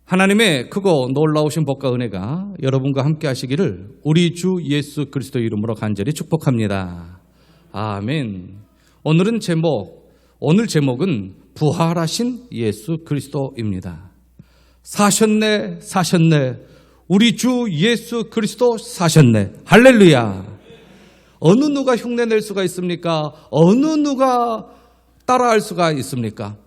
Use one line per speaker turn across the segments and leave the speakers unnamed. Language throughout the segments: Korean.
하나님의 크고 놀라우신 복과 은혜가 여러분과 함께 하시기를 우리 주 예수 그리스도 이름으로 간절히 축복합니다. 아멘. 오늘 제목은 부활하신 예수 그리스도입니다. 사셨네, 사셨네. 우리 주 예수 그리스도 사셨네. 할렐루야. 어느 누가 흉내낼 수가 있습니까? 어느 누가 따라할 수가 있습니까?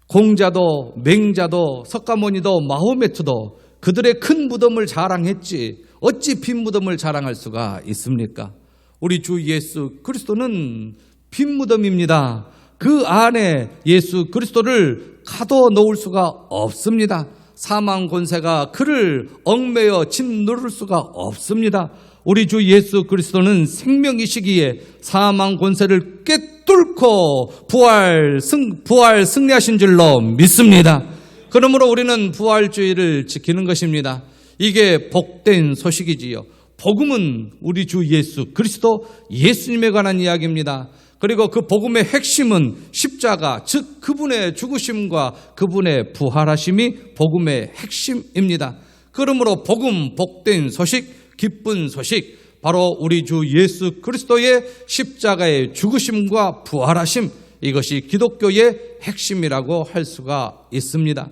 공자도 맹자도 석가모니도 마호메트도 그들의 큰 무덤을 자랑했지 어찌 빈 무덤을 자랑할 수가 있습니까? 우리 주 예수 그리스도는 빈 무덤입니다. 그 안에 예수 그리스도를 가둬놓을 수가 없습니다. 사망 권세가 그를 얽매여 짓누를 수가 없습니다. 우리 주 예수 그리스도는 생명이시기에 사망 권세를 꿰뚫고 부활 승리하신 줄로 믿습니다. 그러므로 우리는 부활주의를 지키는 것입니다. 이게 복된 소식이지요. 복음은 우리 주 예수 그리스도 예수님에 관한 이야기입니다. 그리고 그 복음의 핵심은 십자가, 즉 그분의 죽으심과 그분의 부활하심이 복음의 핵심입니다. 그러므로 복음, 복된 소식, 기쁜 소식, 바로 우리 주 예수 그리스도의 십자가의 죽으심과 부활하심, 이것이 기독교의 핵심이라고 할 수가 있습니다.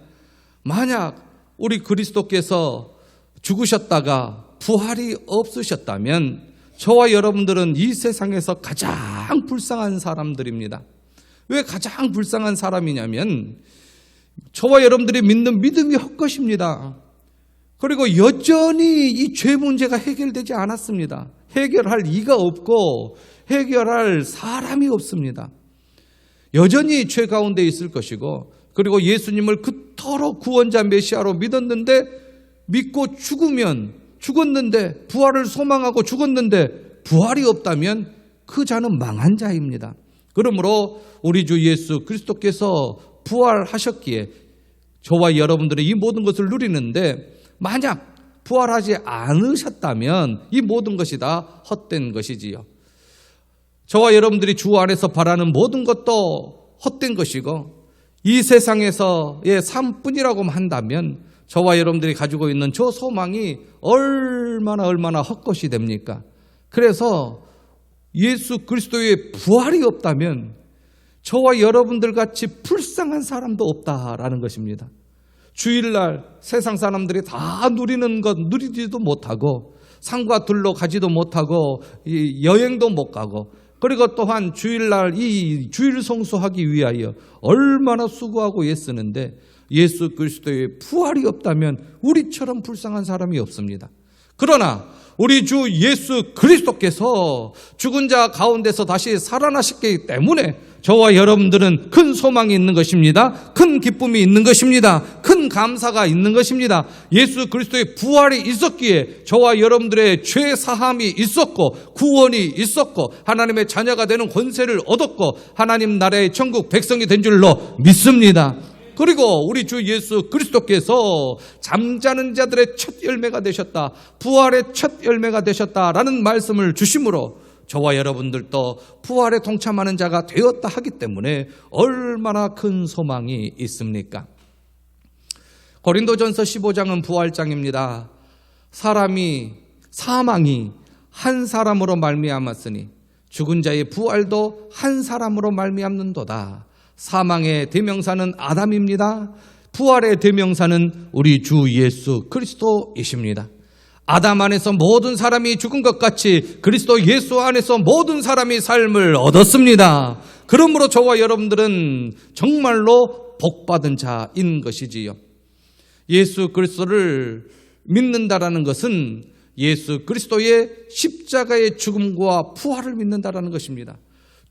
만약 우리 그리스도께서 죽으셨다가 부활이 없으셨다면 저와 여러분들은 이 세상에서 가장 불쌍한 사람들입니다. 왜 가장 불쌍한 사람이냐면 저와 여러분들이 믿는 믿음이 헛것입니다. 그리고 여전히 이 죄 문제가 해결되지 않았습니다. 해결할 이가 없고 해결할 사람이 없습니다. 여전히 죄 가운데 있을 것이고, 그리고 예수님을 그토록 구원자 메시아로 믿고 죽었는데 부활을 소망하고 죽었는데 부활이 없다면 그 자는 망한 자입니다. 그러므로 우리 주 예수 그리스도께서 부활하셨기에 저와 여러분들이 이 모든 것을 누리는데, 만약 부활하지 않으셨다면 이 모든 것이 다 헛된 것이지요. 저와 여러분들이 주 안에서 바라는 모든 것도 헛된 것이고, 이 세상에서의 삶뿐이라고 한다면 저와 여러분들이 가지고 있는 저 소망이 얼마나 헛것이 됩니까? 그래서 예수 그리스도의 부활이 없다면 저와 여러분들 같이 불쌍한 사람도 없다라는 것입니다. 주일날 세상 사람들이 다 누리는 것 누리지도 못하고, 산과 들로 가지도 못하고, 여행도 못 가고, 그리고 또한 주일날 이 주일 성수하기 위하여 얼마나 수고하고 애쓰는데 예수 그리스도의 부활이 없다면 우리처럼 불쌍한 사람이 없습니다. 그러나 우리 주 예수 그리스도께서 죽은 자 가운데서 다시 살아나셨기 때문에 저와 여러분들은 큰 소망이 있는 것입니다. 큰 기쁨이 있는 것입니다. 큰 감사가 있는 것입니다. 예수 그리스도의 부활이 있었기에 저와 여러분들의 죄 사함이 있었고, 구원이 있었고, 하나님의 자녀가 되는 권세를 얻었고, 하나님 나라의 천국 백성이 된 줄로 믿습니다. 그리고 우리 주 예수 그리스도께서 잠자는 자들의 첫 열매가 되셨다, 부활의 첫 열매가 되셨다라는 말씀을 주심으로 저와 여러분들도 부활에 동참하는 자가 되었다 하기 때문에 얼마나 큰 소망이 있습니까? 고린도전서 15장은 부활장입니다. 사망이 한 사람으로 말미암았으니 죽은 자의 부활도 한 사람으로 말미암는도다. 사망의 대명사는 아담입니다. 부활의 대명사는 우리 주 예수 그리스도이십니다. 아담 안에서 모든 사람이 죽은 것 같이 그리스도 예수 안에서 모든 사람이 삶을 얻었습니다. 그러므로 저와 여러분들은 정말로 복받은 자인 것이지요. 예수 그리스도를 믿는다라는 것은 예수 그리스도의 십자가의 죽음과 부활을 믿는다라는 것입니다.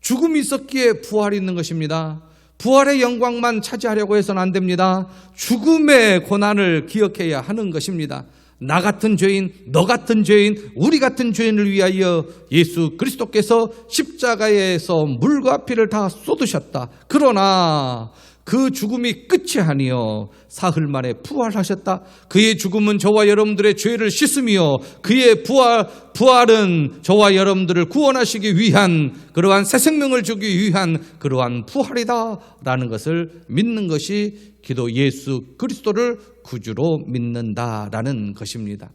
죽음이 있었기에 부활이 있는 것입니다. 부활의 영광만 차지하려고 해서는 안 됩니다. 죽음의 고난을 기억해야 하는 것입니다. 나 같은 죄인, 너 같은 죄인, 우리 같은 죄인을 위하여 예수 그리스도께서 십자가에서 물과 피를 다 쏟으셨다. 그러나 그 죽음이 끝이 아니요 사흘 만에 부활하셨다. 그의 죽음은 저와 여러분들의 죄를 씻으며 그의 부활은 저와 여러분들을 구원하시기 위한 그러한 새 생명을 주기 위한 그러한 부활이다라는 것을 믿는 것이 기도 예수 그리스도를 구주로 믿는다라는 것입니다.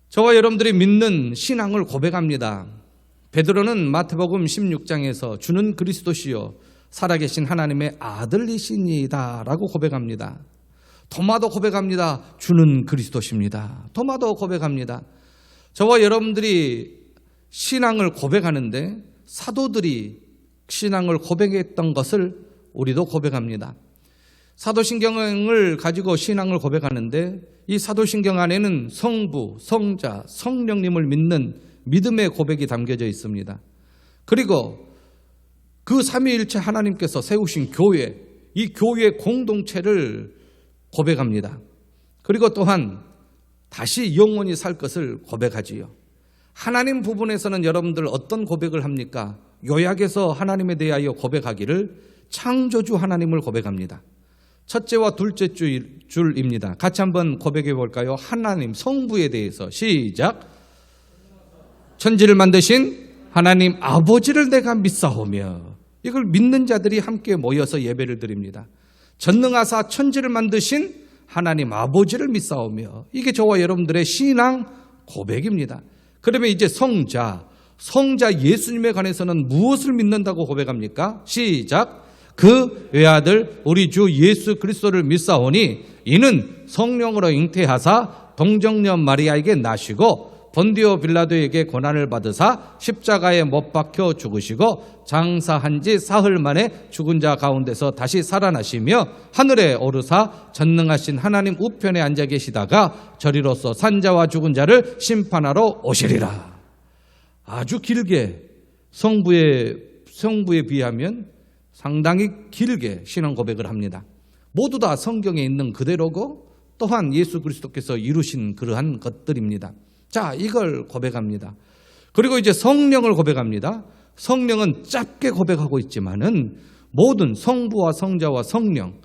저와 여러분들이 믿는 신앙을 고백합니다. 베드로는 마태복음 16장에서 주는 그리스도시요 살아계신 하나님의 아들이시니이다 라고 고백합니다. 도마도 고백합니다. 주는 그리스도십니다. 도마도 고백합니다. 저와 여러분들이 신앙을 고백하는데 사도들이 신앙을 고백했던 것을 우리도 고백합니다. 사도신경을 가지고 신앙을 고백하는데 이 사도신경 안에는 성부, 성자, 성령님을 믿는 믿음의 고백이 담겨져 있습니다. 그리고 그 삼위일체 하나님께서 세우신 교회, 이 교회 공동체를 고백합니다. 그리고 또한 다시 영원히 살 것을 고백하지요. 하나님 부분에서는 여러분들 어떤 고백을 합니까? 요약해서 하나님에 대하여 고백하기를 창조주 하나님을 고백합니다. 첫째와 둘째 줄입니다. 같이 한번 고백해 볼까요? 하나님 성부에 대해서 시작. 천지를 만드신 하나님 아버지를 내가 믿사오며, 이걸 믿는 자들이 함께 모여서 예배를 드립니다. 전능하사 천지를 만드신 하나님 아버지를 믿사오며, 이게 저와 여러분들의 신앙 고백입니다. 그러면 이제 성자 예수님에 관해서는 무엇을 믿는다고 고백합니까? 시작. 그 외아들 우리 주 예수 그리스도를 믿사오니 이는 성령으로 잉태하사 동정녀 마리아에게 나시고 본디오 빌라도에게 고난을 받으사 십자가에 못 박혀 죽으시고 장사한 지 사흘 만에 죽은 자 가운데서 다시 살아나시며 하늘에 오르사 전능하신 하나님 우편에 앉아 계시다가 저리로서 산자와 죽은 자를 심판하러 오시리라. 아주 길게 성부에 비하면 상당히 길게 신앙 고백을 합니다. 모두 다 성경에 있는 그대로고 또한 예수 그리스도께서 이루신 그러한 것들입니다. 자, 이걸 고백합니다. 그리고 이제 성령을 고백합니다. 성령은 짧게 고백하고 있지만은 모든 성부와 성자와 성령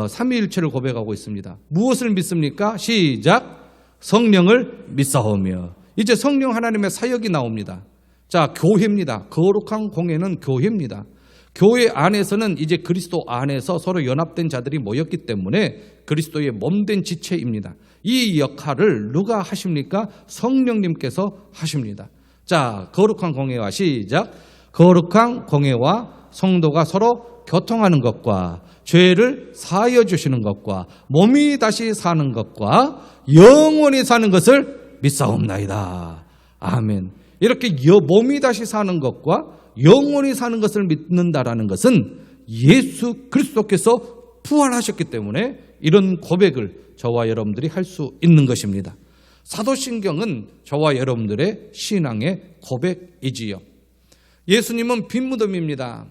삼위일체를 고백하고 있습니다. 무엇을 믿습니까? 시작. 성령을 믿사오며. 이제 성령 하나님의 사역이 나옵니다. 자, 교회입니다. 거룩한 공예는 교회입니다. 교회 안에서는 이제 그리스도 안에서 서로 연합된 자들이 모였기 때문에 그리스도의 몸된 지체입니다. 이 역할을 누가 하십니까? 성령님께서 하십니다. 자, 거룩한 공예와 시작. 거룩한 공예와 성도가 서로 교통하는 것과 죄를 사하여 주시는 것과 몸이 다시 사는 것과 영원히 사는 것을 믿사옵나이다. 아멘. 이렇게 몸이 다시 사는 것과 영원히 사는 것을 믿는다라는 것은 예수 그리스도께서 부활하셨기 때문에 이런 고백을 저와 여러분들이 할 수 있는 것입니다. 사도신경은 저와 여러분들의 신앙의 고백이지요. 예수님은 빈 무덤입니다.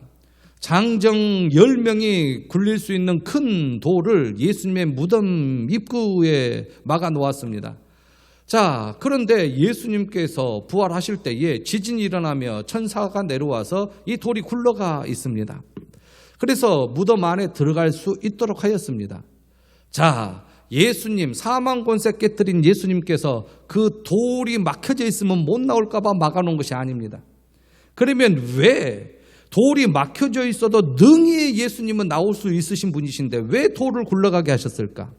장정 10명이 굴릴 수 있는 큰 돌을 예수님의 무덤 입구에 막아 놓았습니다. 자, 그런데 예수님께서 부활하실 때에 지진이 일어나며 천사가 내려와서 이 돌이 굴러가 있습니다. 그래서 무덤 안에 들어갈 수 있도록 하였습니다. 자, 예수님, 사망 권세 깨뜨린 예수님께서 그 돌이 막혀져 있으면 못 나올까 봐 막아놓은 것이 아닙니다. 그러면 왜 돌이 막혀져 있어도 능히 예수님은 나올 수 있으신 분이신데 왜 돌을 굴러가게 하셨을까?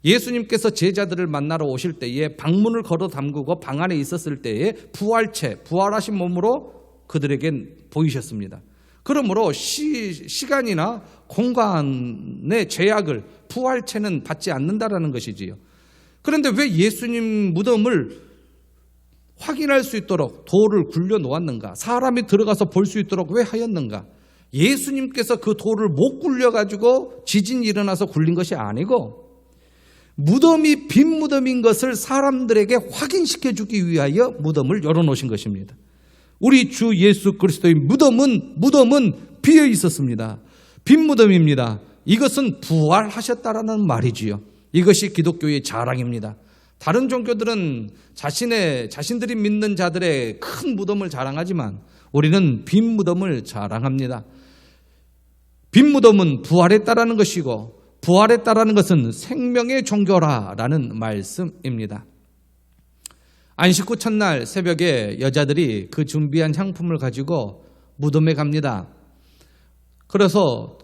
예수님께서 제자들을 만나러 오실 때에 방문을 걸어 잠그고 방 안에 있었을 때에 부활하신 몸으로 그들에겐 보이셨습니다. 그러므로 시간이나 공간의 제약을 부활체는 받지 않는다라는 것이지요. 그런데 왜 예수님 무덤을 확인할 수 있도록 돌을 굴려 놓았는가? 사람이 들어가서 볼 수 있도록 왜 하였는가? 예수님께서 그 돌을 못 굴려가지고 지진이 일어나서 굴린 것이 아니고 무덤이 빈 무덤인 것을 사람들에게 확인시켜주기 위하여 무덤을 열어놓으신 것입니다. 우리 주 예수 그리스도의 무덤은 비어 있었습니다. 빈 무덤입니다. 이것은 부활하셨다라는 말이지요. 이것이 기독교의 자랑입니다. 다른 종교들은 자신들이 믿는 자들의 큰 무덤을 자랑하지만 우리는 빈 무덤을 자랑합니다. 빈 무덤은 부활에 따르는 것이고 부활에 따르는 것은 생명의 종교라라는 말씀입니다. 안식 후 첫날 새벽에 여자들이 그 준비한 향품을 가지고 무덤에 갑니다. 그래서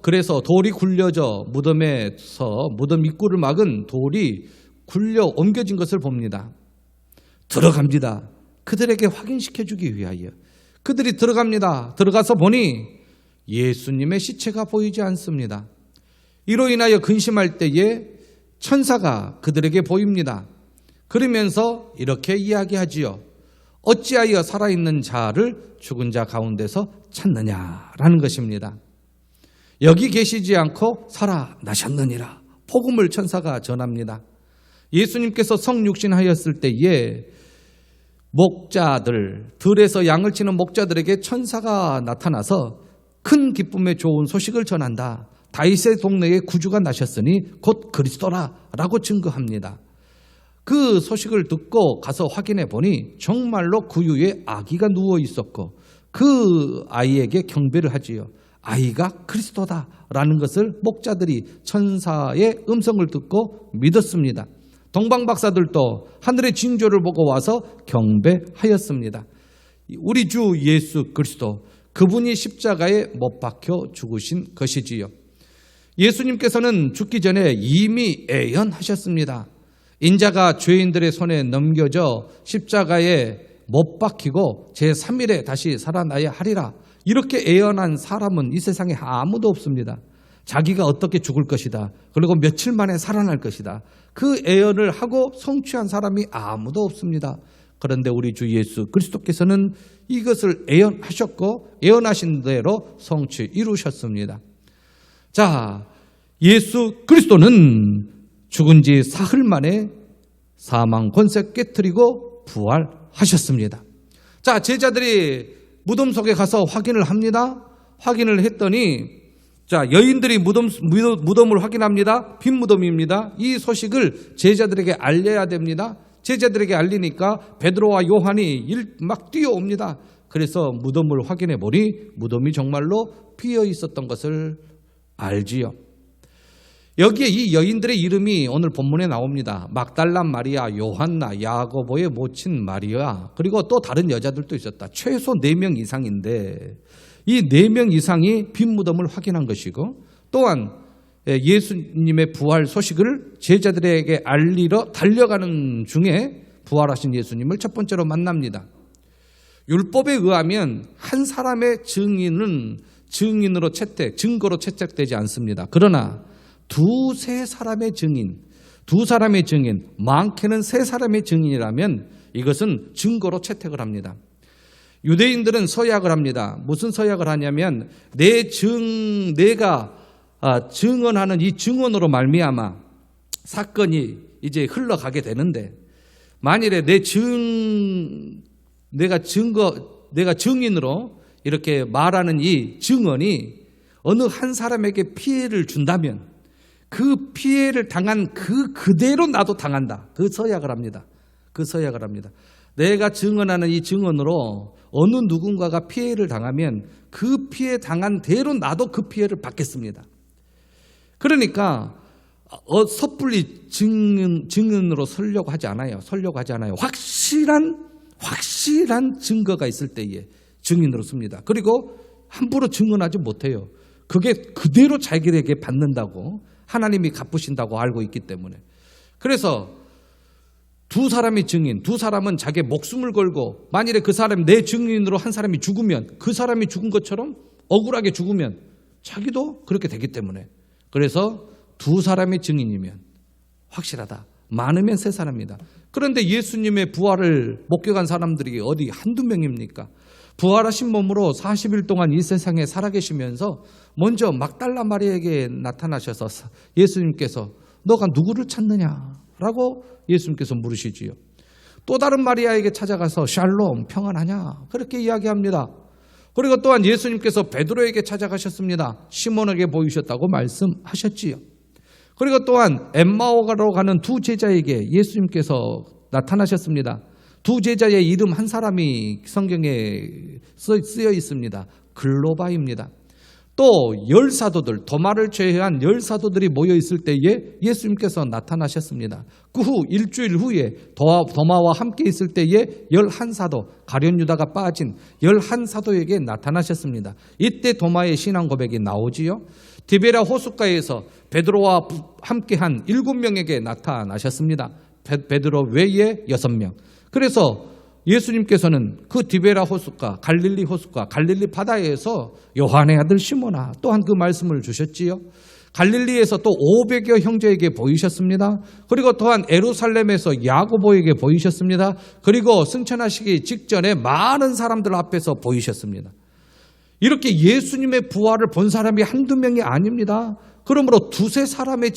돌이 굴려져 무덤에서 무덤 입구를 막은 돌이 굴려 옮겨진 것을 봅니다. 들어갑니다. 그들에게 확인시켜주기 위하여 그들이 들어갑니다. 들어가서 보니 예수님의 시체가 보이지 않습니다. 이로 인하여 근심할 때에 천사가 그들에게 보입니다. 그러면서 이렇게 이야기하지요. 어찌하여 살아있는 자를 죽은 자 가운데서 찾느냐라는 것입니다. 여기 계시지 않고 살아나셨느니라. 복음을 천사가 전합니다. 예수님께서 성육신하였을 때에 목자들, 들에서 양을 치는 목자들에게 천사가 나타나서 큰 기쁨의 좋은 소식을 전한다. 다윗의 동네에 구주가 나셨으니 곧 그리스도라 라고 증거합니다. 그 소식을 듣고 가서 확인해 보니 정말로 구유에 아기가 누워 있었고 그 아이에게 경배를 하지요. 아이가 그리스도다라는 것을 목자들이 천사의 음성을 듣고 믿었습니다. 동방박사들도 하늘의 징조를 보고 와서 경배하였습니다. 우리 주 예수 그리스도, 그분이 십자가에 못 박혀 죽으신 것이지요. 예수님께서는 죽기 전에 이미 예언하셨습니다. 인자가 죄인들의 손에 넘겨져 십자가에 못 박히고 제3일에 다시 살아나야 하리라. 이렇게 예언한 사람은 이 세상에 아무도 없습니다. 자기가 어떻게 죽을 것이다. 그리고 며칠 만에 살아날 것이다. 그 예언을 하고 성취한 사람이 아무도 없습니다. 그런데 우리 주 예수 그리스도께서는 이것을 예언하셨고 예언하신 대로 성취 이루셨습니다. 자, 예수 그리스도는 죽은 지 사흘 만에 사망 권세 깨트리고 부활하셨습니다. 자, 제자들이 무덤 속에 가서 확인을 합니다. 확인을 했더니 자, 여인들이 무덤을 확인합니다. 빈 무덤입니다. 이 소식을 제자들에게 알려야 됩니다. 제자들에게 알리니까 베드로와 요한이 막 뛰어옵니다. 그래서 무덤을 확인해 보니 무덤이 정말로 비어 있었던 것을 알지요. 여기에 이 여인들의 이름이 오늘 본문에 나옵니다. 막달라 마리아, 요한나, 야고보의 모친 마리아, 그리고 또 다른 여자들도 있었다. 최소 4명 이상인데 이 4명 이상이 빈 무덤을 확인한 것이고 또한 예수님의 부활 소식을 제자들에게 알리러 달려가는 중에 부활하신 예수님을 첫 번째로 만납니다. 율법에 의하면 한 사람의 증거로 채택되지 않습니다. 그러나 두세 사람의 증인, 많게는 3사람의 증인이라면 이것은 증거로 채택을 합니다. 유대인들은 서약을 합니다. 무슨 서약을 하냐면 내가 증언하는 이 증언으로 말미암아 사건이 이제 흘러가게 되는데 만일에 내가 증인으로 이렇게 말하는 이 증언이 어느 한 사람에게 피해를 준다면 그 피해를 당한 그대로 나도 당한다. 그 서약을 합니다. 내가 증언하는 이 증언으로 어느 누군가가 피해를 당하면 그 피해 당한 대로 나도 그 피해를 받겠습니다. 그러니까 섣불리 증언으로 서려고 하지 않아요. 확실한 증거가 있을 때에 증인으로 씁니다. 그리고 함부로 증언하지 못해요. 그게 그대로 자기에게 받는다고 하나님이 갚으신다고 알고 있기 때문에. 그래서 두 사람이 증인, 두 사람은 자기의 목숨을 걸고 만일에 그 사람 내 증인으로 한 사람이 죽으면 그 사람이 죽은 것처럼 억울하게 죽으면 자기도 그렇게 되기 때문에 그래서 두 사람의 증인이면 확실하다. 많으면 3사람이다. 그런데 예수님의 부활을 목격한 사람들이 어디 한두 명입니까? 부활하신 몸으로 40일 동안 이 세상에 살아계시면서 먼저 막달라 마리아에게 나타나셔서 예수님께서 너가 누구를 찾느냐라고 예수님께서 물으시지요. 또 다른 마리아에게 찾아가서 샬롬 평안하냐 그렇게 이야기합니다. 그리고 또한 예수님께서 베드로에게 찾아가셨습니다. 시몬에게 보이셨다고 말씀하셨지요. 그리고 또한 엠마오가로 가는 2 제자에게 예수님께서 나타나셨습니다. 2 제자의 이름 한 사람이 성경에 쓰여 있습니다. 글로바입니다. 또 열사도들, 도마를 제외한 열사도들이 모여 있을 때에 예수님께서 나타나셨습니다. 그 후 일주일 후에 도마와 함께 있을 때에 11사도, 가룟 유다가 빠진 11사도에게 나타나셨습니다. 이때 도마의 신앙 고백이 나오지요. 디베랴 호숫가에서 베드로와 함께한 7명에게 나타나셨습니다. 베드로 외에 6명. 그래서 예수님께서는 그 디베랴 호숫가, 갈릴리 호숫가, 갈릴리 바다에서 요한의 아들 시몬아 또한 그 말씀을 주셨지요. 갈릴리에서 또 500여 형제에게 보이셨습니다. 그리고 또한 예루살렘에서 야고보에게 보이셨습니다. 그리고 승천하시기 직전에 많은 사람들 앞에서 보이셨습니다. 이렇게 예수님의 부활을 본 사람이 한두 명이 아닙니다. 그러므로 두세 사람의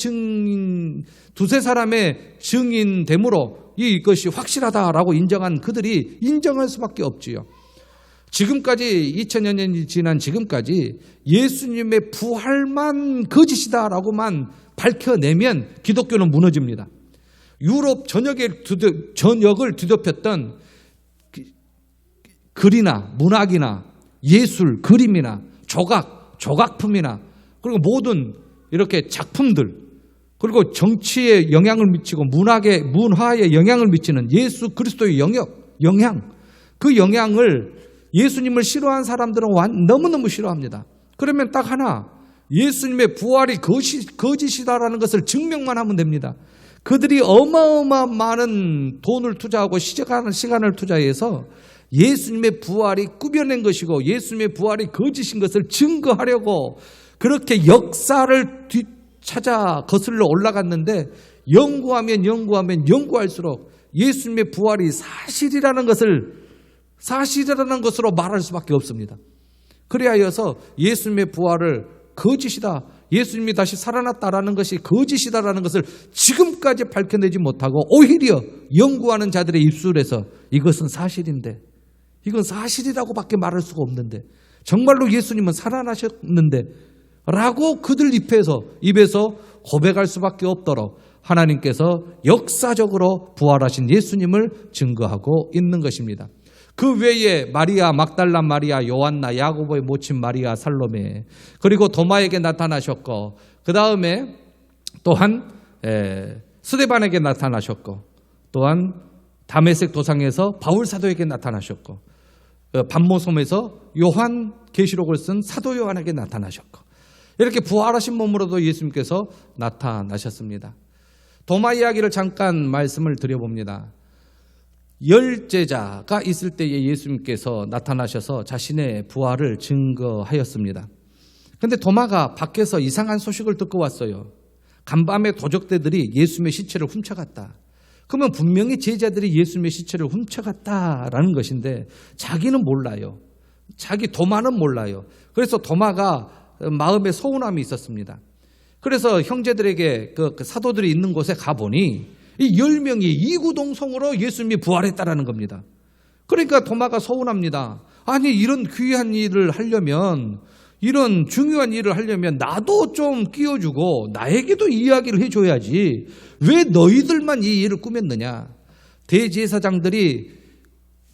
증인됨으로 이것이 확실하다라고 인정한 그들이 인정할 수밖에 없지요. 지금까지 2000여 년이 지난 지금까지 예수님의 부활만 거짓이다라고만 밝혀내면 기독교는 무너집니다. 유럽 전역을 뒤덮였던 글이나 문학이나 예술, 그림이나 조각품이나 그리고 모든 이렇게 작품들, 그리고 정치에 영향을 미치고 문화에 영향을 미치는 예수 그리스도의 영향, 그 영향을 예수님을 싫어하는 사람들은 너무너무 싫어합니다. 그러면 딱 하나, 예수님의 부활이 거짓이다라는 것을 증명만 하면 됩니다. 그들이 어마어마한 많은 돈을 투자하고 시간을 투자해서 예수님의 부활이 꾸며낸 것이고 예수님의 부활이 거짓인 것을 증거하려고 그렇게 역사를 찾아 거슬러 올라갔는데 연구할수록 예수님의 부활이 사실이라는 것으로 말할 수밖에 없습니다. 그래야여서 예수님의 부활을 거짓이다, 예수님이 다시 살아났다라는 것이 거짓이다라는 것을 지금까지 밝혀내지 못하고 오히려 연구하는 자들의 입술에서 이것은 사실인데, 이건 사실이라고밖에 말할 수가 없는데, 정말로 예수님은 살아나셨는데 라고 그들 입에서 고백할 수밖에 없도록 하나님께서 역사적으로 부활하신 예수님을 증거하고 있는 것입니다. 그 외에 마리아, 막달라 마리아, 요한나, 야고보의 모친 마리아, 살로메, 그리고 도마에게 나타나셨고, 그 다음에 또한 스데반에게 나타나셨고, 또한 다메섹 도상에서 바울 사도에게 나타나셨고, 반모섬에서 요한 계시록을 쓴 사도 요한에게 나타나셨고, 이렇게 부활하신 몸으로도 예수님께서 나타나셨습니다. 도마 이야기를 잠깐 말씀을 드려봅니다. 10제자가 있을 때에 예수님께서 나타나셔서 자신의 부활을 증거하였습니다. 그런데 도마가 밖에서 이상한 소식을 듣고 왔어요. 간밤에 도적대들이 예수님의 시체를 훔쳐갔다. 그러면 분명히 제자들이 예수님의 시체를 훔쳐갔다라는 것인데 자기는 몰라요. 도마는 몰라요. 그래서 도마가 마음에 서운함이 있었습니다. 그래서 형제들에게 그 사도들이 있는 곳에 가보니 이 10명이 이구동성으로 예수님이 부활했다라는 겁니다. 그러니까 도마가 서운합니다. 아니, 이런 귀한 일을 하려면, 이런 중요한 일을 하려면 나도 좀 끼워주고 나에게도 이야기를 해줘야지 왜 너희들만 이 일을 꾸몄느냐. 대제사장들이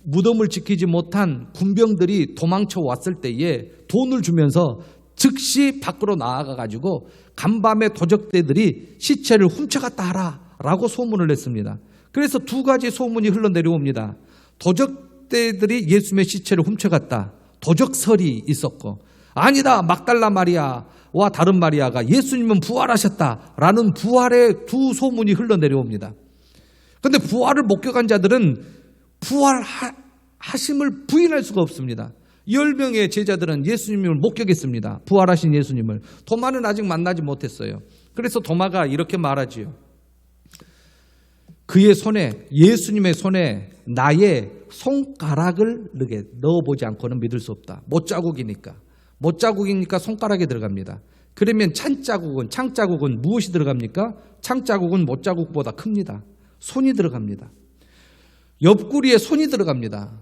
무덤을 지키지 못한 군병들이 도망쳐 왔을 때에 돈을 주면서 즉시 밖으로 나아가가지고 간밤에 도적대들이 시체를 훔쳐갔다 하라 라고 소문을 냈습니다. 그래서 두 가지 소문이 흘러내려옵니다. 도적대들이 예수님의 시체를 훔쳐갔다, 도적설이 있었고, 아니다, 막달라 마리아와 다른 마리아가 예수님은 부활하셨다라는 부활의 두 소문이 흘러내려옵니다. 그런데 부활을 목격한 자들은 부활하심을 부인할 수가 없습니다. 10명의 제자들은 예수님을 목격했습니다. 부활하신 예수님을. 도마는 아직 만나지 못했어요. 그래서 도마가 이렇게 말하지요. 그의 손에, 예수님의 손에 나의 손가락을 넣어보지 않고는 믿을 수 없다. 못자국이니까 손가락에 들어갑니다. 그러면 창자국은 무엇이 들어갑니까? 창자국은 못자국보다 큽니다. 손이 들어갑니다. 옆구리에 손이 들어갑니다.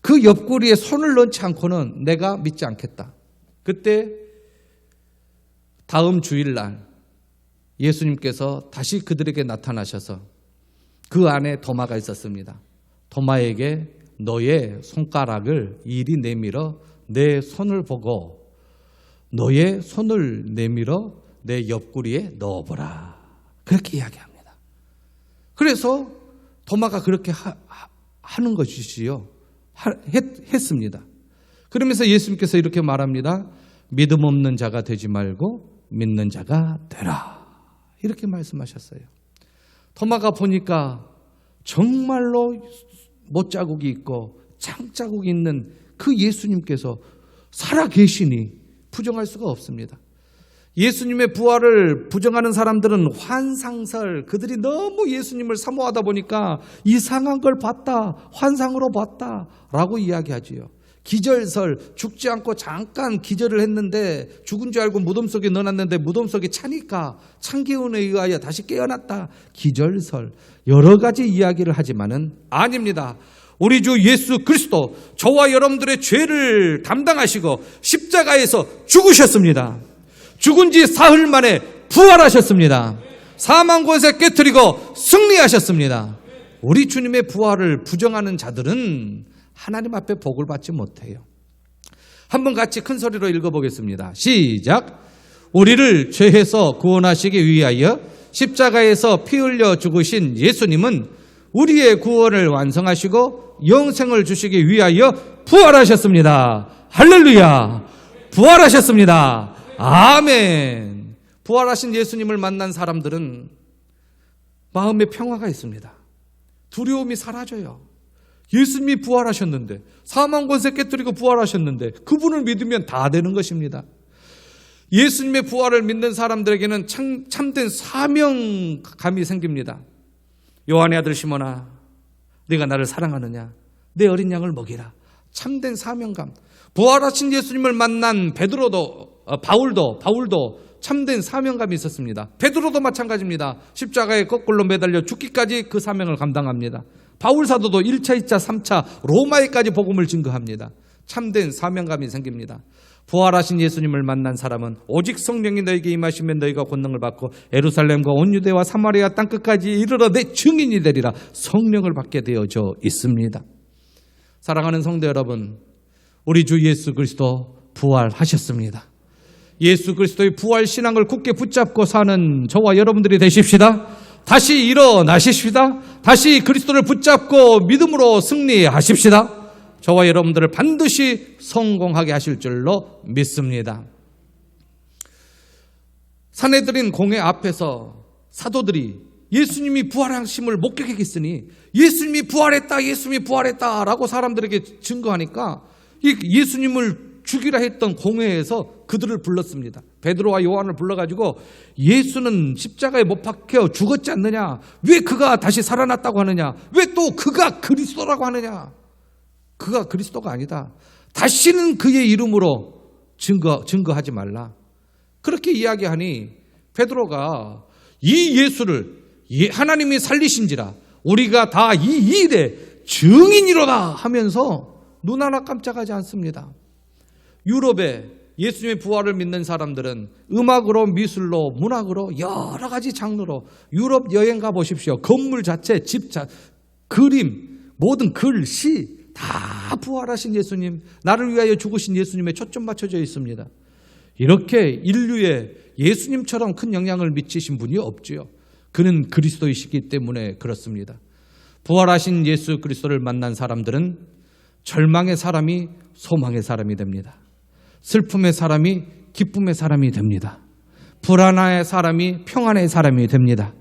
그 옆구리에 손을 넣지 않고는 내가 믿지 않겠다. 그때 다음 주일날 예수님께서 다시 그들에게 나타나셔서 그 안에 도마가 있었습니다. 도마에게 너의 손가락을 이리 내밀어 내 손을 보고 너의 손을 내밀어 내 옆구리에 넣어보라. 그렇게 이야기합니다. 그래서 도마가 그렇게 하는 것이지요. 했습니다. 그러면서 예수님께서 이렇게 말합니다. 믿음 없는 자가 되지 말고 믿는 자가 되라. 이렇게 말씀하셨어요. 도마가 보니까 정말로 못자국이 있고 창자국이 있는 그 예수님께서 살아계시니 부정할 수가 없습니다. 예수님의 부활을 부정하는 사람들은 환상설, 그들이 너무 예수님을 사모하다 보니까 이상한 걸 봤다, 환상으로 봤다 라고 이야기하지요. 기절설, 죽지 않고 잠깐 기절을 했는데 죽은 줄 알고 무덤 속에 넣어놨는데 무덤 속에 차니까 참기운에 의하여 다시 깨어났다. 기절설, 여러 가지 이야기를 하지만은 아닙니다. 우리 주 예수 그리스도 저와 여러분들의 죄를 담당하시고 십자가에서 죽으셨습니다. 죽은 지 사흘 만에 부활하셨습니다. 사망 권세 깨트리고 승리하셨습니다. 우리 주님의 부활을 부정하는 자들은 하나님 앞에 복을 받지 못해요. 한번 같이 큰 소리로 읽어보겠습니다. 시작. 우리를 죄에서 구원하시기 위하여 십자가에서 피 흘려 죽으신 예수님은 우리의 구원을 완성하시고 영생을 주시기 위하여 부활하셨습니다. 할렐루야. 부활하셨습니다. 아멘. 부활하신 예수님을 만난 사람들은 마음에 평화가 있습니다. 두려움이 사라져요. 예수님이 부활하셨는데, 사망 권세 깨뜨리고 부활하셨는데 그분을 믿으면 다 되는 것입니다. 예수님의 부활을 믿는 사람들에게는 참된 사명감이 생깁니다. 요한의 아들 시몬아, 네가 나를 사랑하느냐? 내 어린 양을 먹이라. 참된 사명감. 부활하신 예수님을 만난 바울도 참된 사명감이 있었습니다. 베드로도 마찬가지입니다. 십자가에 거꾸로 매달려 죽기까지 그 사명을 감당합니다. 바울 사도도 1차, 2차, 3차 로마에까지 복음을 증거합니다. 참된 사명감이 생깁니다. 부활하신 예수님을 만난 사람은 오직 성령이 너에게 임하시면 너희가 권능을 받고 예루살렘과 온 유대와 사마리아 땅끝까지 이르러 내 증인이 되리라. 성령을 받게 되어져 있습니다. 사랑하는 성도 여러분, 우리 주 예수 그리스도 부활하셨습니다. 예수 그리스도의 부활 신앙을 굳게 붙잡고 사는 저와 여러분들이 되십시다. 다시 일어나십시다. 다시 그리스도를 붙잡고 믿음으로 승리하십시다. 저와 여러분들을 반드시 성공하게 하실 줄로 믿습니다. 산헤드린 공회 앞에서 사도들이 예수님이 부활하심을 목격했으니 예수님이 부활했다 라고 사람들에게 증거하니까 예수님을 죽이라 했던 공회에서 그들을 불렀습니다. 베드로와 요한을 불러가지고 예수는 십자가에 못 박혀 죽었지 않느냐? 왜 그가 다시 살아났다고 하느냐? 왜 또 그가 그리스도라고 하느냐? 그가 그리스도가 아니다. 다시는 그의 이름으로 증거하지 말라. 그렇게 이야기하니 베드로가 이 예수를 하나님이 살리신지라 우리가 다 이 일의 증인이로다 하면서 눈 하나 깜짝하지 않습니다. 유럽에 예수님의 부활을 믿는 사람들은 음악으로, 미술로, 문학으로 여러 가지 장르로 유럽 여행 가보십시오. 건물 자체, 집 자체, 그림, 모든 글, 시 다 부활하신 예수님, 나를 위하여 죽으신 예수님에 초점 맞춰져 있습니다. 이렇게 인류에 예수님처럼 큰 영향을 미치신 분이 없지요. 그는 그리스도이시기 때문에 그렇습니다. 부활하신 예수 그리스도를 만난 사람들은 절망의 사람이 소망의 사람이 됩니다. 슬픔의 사람이 기쁨의 사람이 됩니다. 불안의 사람이 평안의 사람이 됩니다.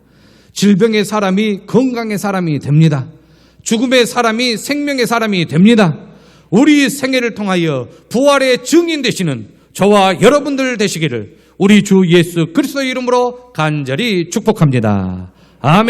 질병의 사람이 건강의 사람이 됩니다. 죽음의 사람이 생명의 사람이 됩니다. 우리 생애를 통하여 부활의 증인 되시는 저와 여러분들 되시기를 우리 주 예수 그리스도의 이름으로 간절히 축복합니다. 아멘.